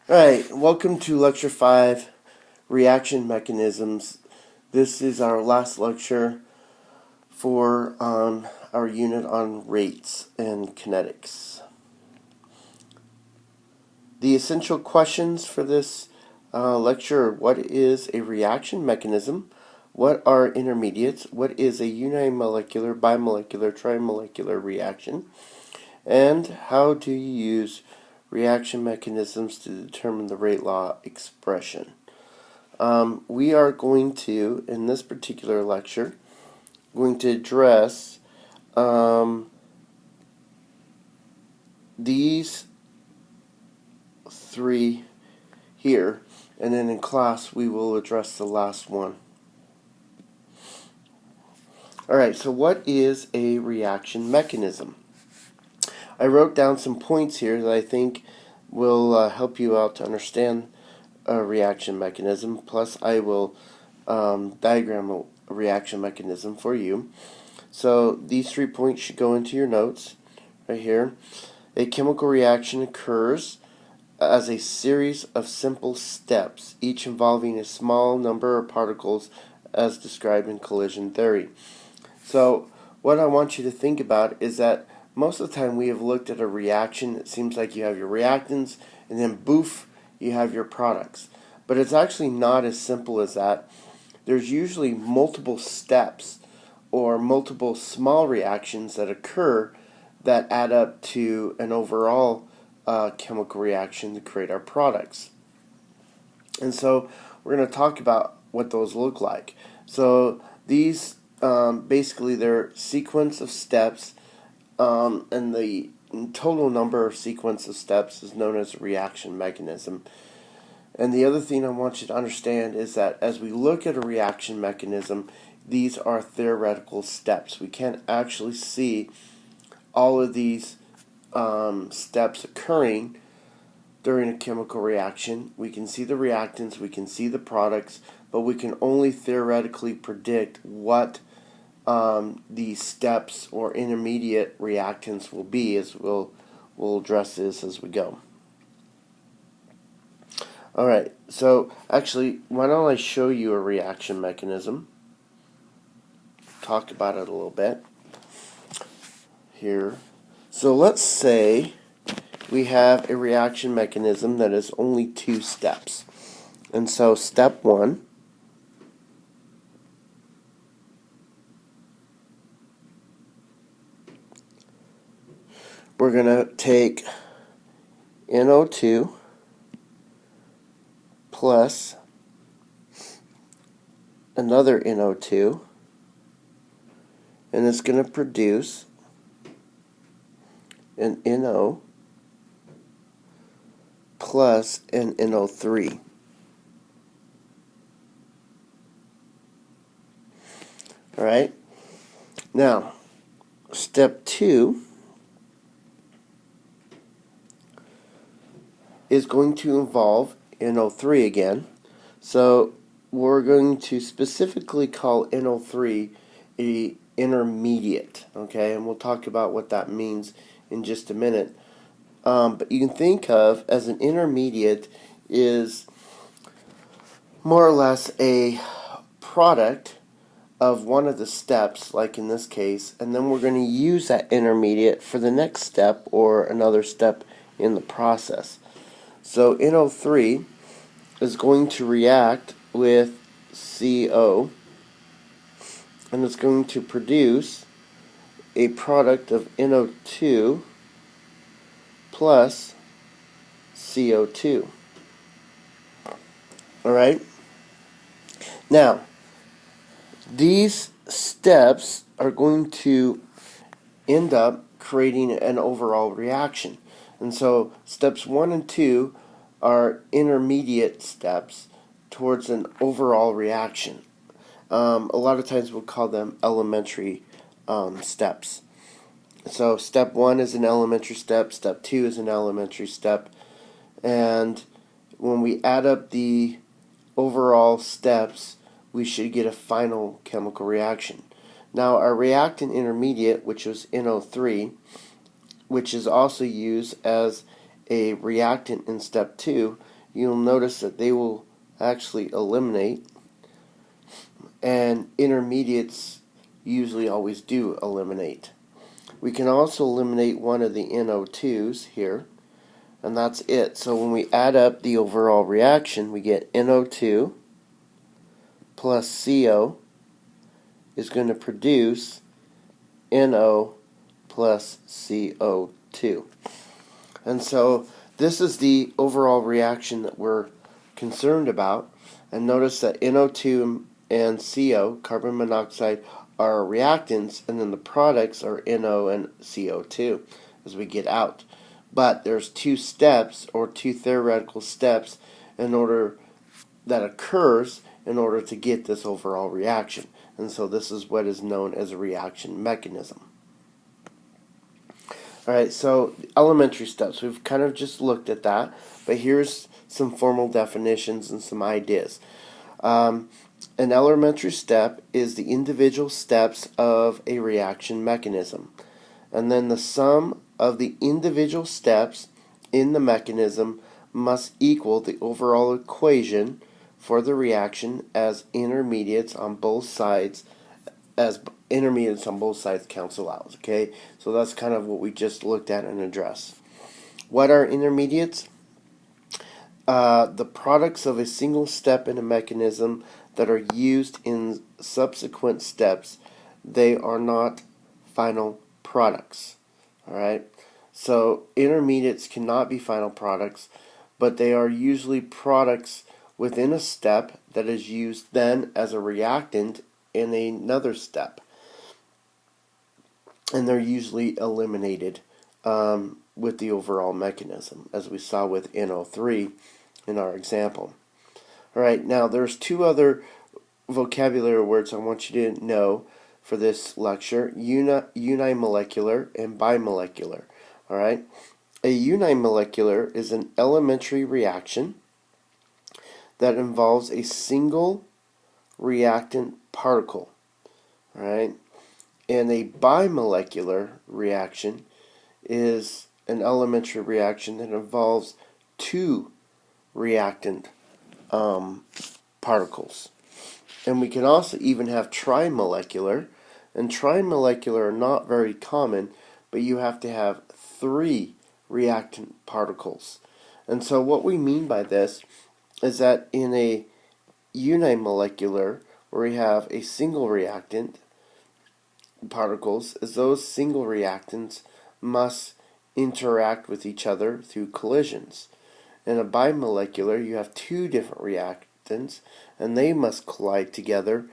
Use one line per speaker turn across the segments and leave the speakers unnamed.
Alright, welcome to Lecture 5, Reaction Mechanisms. This is our last lecture for our unit on rates and kinetics. The essential questions for this lecture are: what is a reaction mechanism? What are intermediates? What is a unimolecular, bimolecular, trimolecular reaction? And how do you use reaction mechanisms to determine the rate law expression? We are going to, in this particular lecture, going to address these three here, and then in class we will address the last one. Alright, so what is a reaction mechanism? I wrote down some points here that I think will help you out to understand a reaction mechanism. Plus, I will diagram a reaction mechanism for you. So these 3 points should go into your notes right here. A chemical reaction occurs as a series of simple steps, each involving a small number of particles as described in collision theory. So what I want you to think about is that most of the time we have looked at a reaction, it seems like you have your reactants and then boof, you have your products. But it's actually not as simple as that. There's usually multiple steps or multiple small reactions that occur that add up to an overall chemical reaction to create our products. And so we're going to talk about what those look like. So these basically they're sequence of steps, and the total number of sequence of steps is known as a reaction mechanism. And the other thing I want you to understand is that as we look at a reaction mechanism, these are theoretical steps. We can't actually see all of these steps occurring during a chemical reaction. We can see the reactants, we can see the products, but we can only theoretically predict what these steps or intermediate reactants will be, as we'll address this as we go. Alright, so actually, why don't I show you a reaction mechanism? Talk about it a little bit here. So let's say we have a reaction mechanism that is only 2 steps. And so step 1, we're going to take NO2 plus another NO2, and it's going to produce an NO plus an NO3. Alright, now step 2 is going to involve NO3 again. So we're going to specifically call NO3 a intermediate, okay? And we'll talk about what that means in just a minute. But you can think of as an intermediate is more or less a product of one of the steps, like in this case, and then we're going to use that intermediate for the next step or another step in the process. So NO3 is going to react with CO, and it's going to produce a product of NO2 plus CO2. Alright? Now, these steps are going to end up creating an overall reaction. And so steps 1 and 2 are intermediate steps towards an overall reaction. A lot of times we'll call them elementary steps. So step 1 is an elementary step, step 2 is an elementary step, and when we add up the overall steps, we should get a final chemical reaction. Now our reactant intermediate, which was NO3, which is also used as a reactant in step 2, you'll notice that they will actually eliminate, and intermediates usually always do eliminate. We can also eliminate one of the NO2s here, and that's it. So when we add up the overall reaction, we get NO2 plus CO is going to produce NO plus CO2. And so this is the overall reaction that we're concerned about. And notice that NO2 and CO, carbon monoxide, are reactants, and then the products are NO and CO2 as we get out. But there's two steps, or two theoretical steps, that occurs in order to get this overall reaction. And so this is what is known as a reaction mechanism. Alright, so elementary steps. We've kind of just looked at that, but here's some formal definitions and some ideas. An elementary step is the individual steps of a reaction mechanism. And then the sum of the individual steps in the mechanism must equal the overall equation for the reaction as intermediates on both sides cancel out. Okay, so that's kind of what we just looked at and addressed. What are intermediates? The products of a single step in a mechanism that are used in subsequent steps. They are not final products. Alright, so intermediates cannot be final products, but they are usually products within a step that is used then as a reactant in another step. And they're usually eliminated with the overall mechanism, as we saw with NO3 in our example. Alright, now there's two other vocabulary words I want you to know for this lecture: unimolecular and bimolecular. Alright, a unimolecular is an elementary reaction that involves a single reactant particle. Alright, and a bimolecular reaction is an elementary reaction that involves two reactant particles. And we can also even have trimolecular, and trimolecular are not very common, but you have to have three reactant particles. And so what we mean by this is that in a unimolecular, where we have a single reactant particles, is those single reactants must interact with each other through collisions. In a bimolecular, you have two different reactants, and they must collide together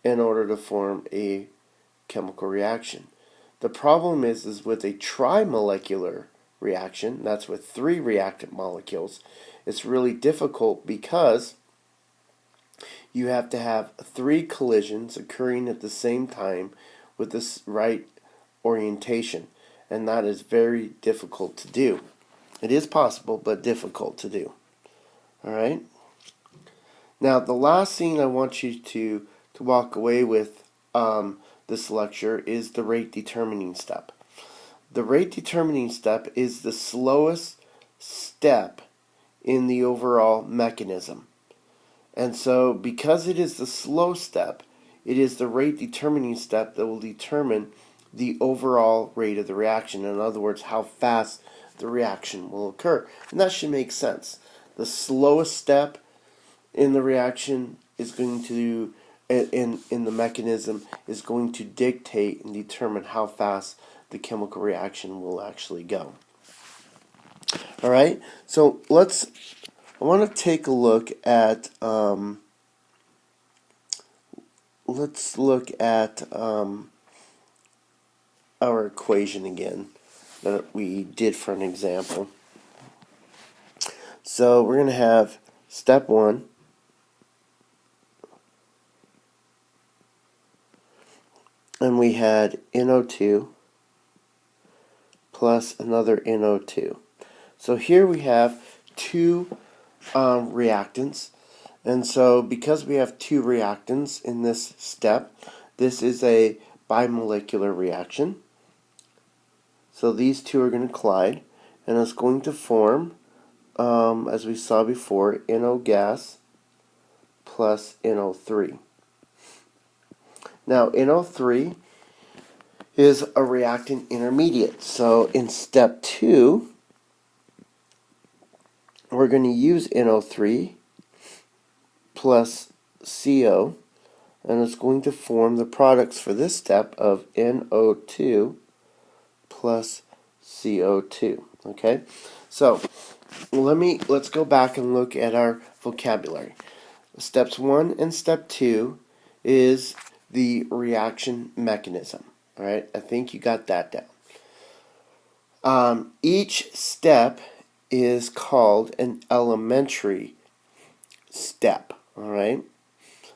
in order to form a chemical reaction. The problem is with a trimolecular reaction, that's with three reactant molecules, it's really difficult because you have to have three collisions occurring at the same time with this right orientation, and that is very difficult to do. It is possible, but difficult to do. Alright? Now, the last thing I want you to walk away with this lecture is the rate determining step. The rate determining step is the slowest step in the overall mechanism. And so, because it is the slow step, it is the rate determining step that will determine the overall rate of the reaction. In other words, how fast the reaction will occur. And that should make sense. The slowest step in the reaction is going to, in the mechanism, is going to dictate and determine how fast the chemical reaction will actually go. Alright, so I want to take a look at, our equation again that we did for an example. So we're going to have step 1, and we had NO2 plus another NO2. So here we have two reactants, and so because we have two reactants in this step, this is a bimolecular reaction. So these two are going to collide, and it's going to form as we saw before, NO gas plus NO3. Now, NO3 is a reactant intermediate. So in step 2, we're going to use NO3 plus CO, and it's going to form the products for this step of NO2 plus CO2. Okay, so let's go back and look at our vocabulary. Steps 1 and step 2 is the reaction mechanism. All right, I think you got that down. Each step is called an elementary step. All right.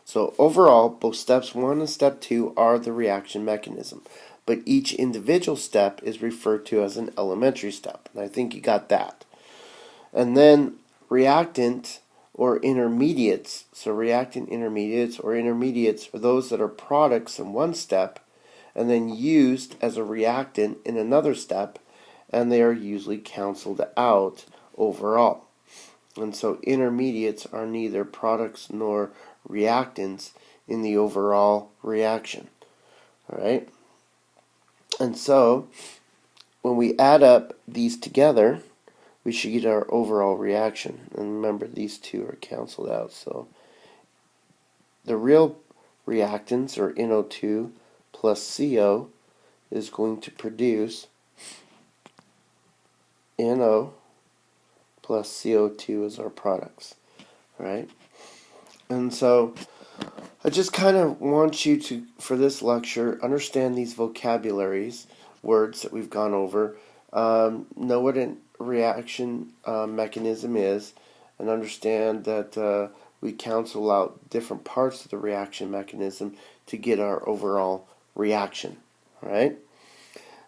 So overall, both steps 1 and step 2 are the reaction mechanism, but each individual step is referred to as an elementary step. And I think you got that. And then reactant or intermediates. So reactant intermediates or intermediates are those that are products in one step and then used as a reactant in another step, and they are usually canceled out overall. And so intermediates are neither products nor reactants in the overall reaction. All right? And so when we add up these together, we should get our overall reaction. And remember, these two are canceled out. So the real reactants, or NO2 plus CO, is going to produce NO plus CO2 as our products. All right? And so I just kind of want you to, for this lecture, understand these vocabularies, words that we've gone over, know what a reaction mechanism is, and understand that we cancel out different parts of the reaction mechanism to get our overall reaction. All right?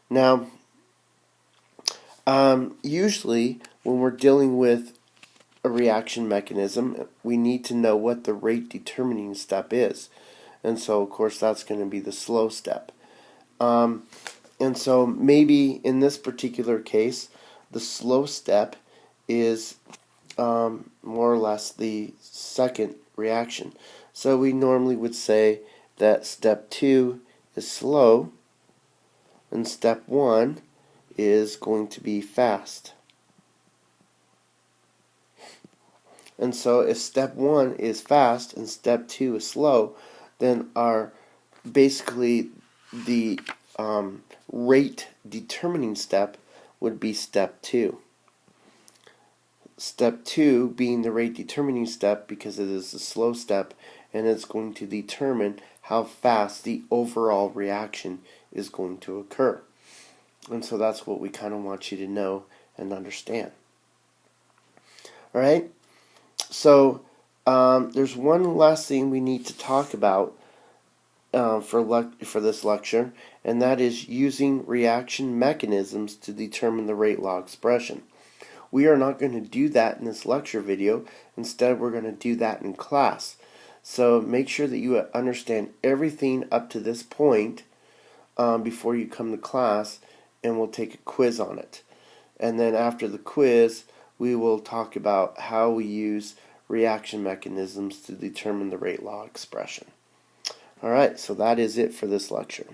Now, usually when we're dealing with a reaction mechanism, we need to know what the rate determining step is. And so, of course, that's going to be the slow step. And so maybe in this particular case, the slow step is more or less the second reaction. So we normally would say that step 2 is slow and step 1 is going to be fast. And so if step 1 is fast and step 2 is slow, then our basically the rate determining step would be step 2. Step 2 being the rate determining step because it is a slow step, and it's going to determine how fast the overall reaction is going to occur. And so that's what we kind of want you to know and understand. All right? So there's one last thing we need to talk about for this lecture, and that is using reaction mechanisms to determine the rate law expression. We are not going to do that in this lecture video. Instead, we're going to do that in class. So make sure that you understand everything up to this point before you come to class, and we'll take a quiz on it. And then after the quiz, we will talk about how we use reaction mechanisms to determine the rate law expression. All right, so that is it for this lecture.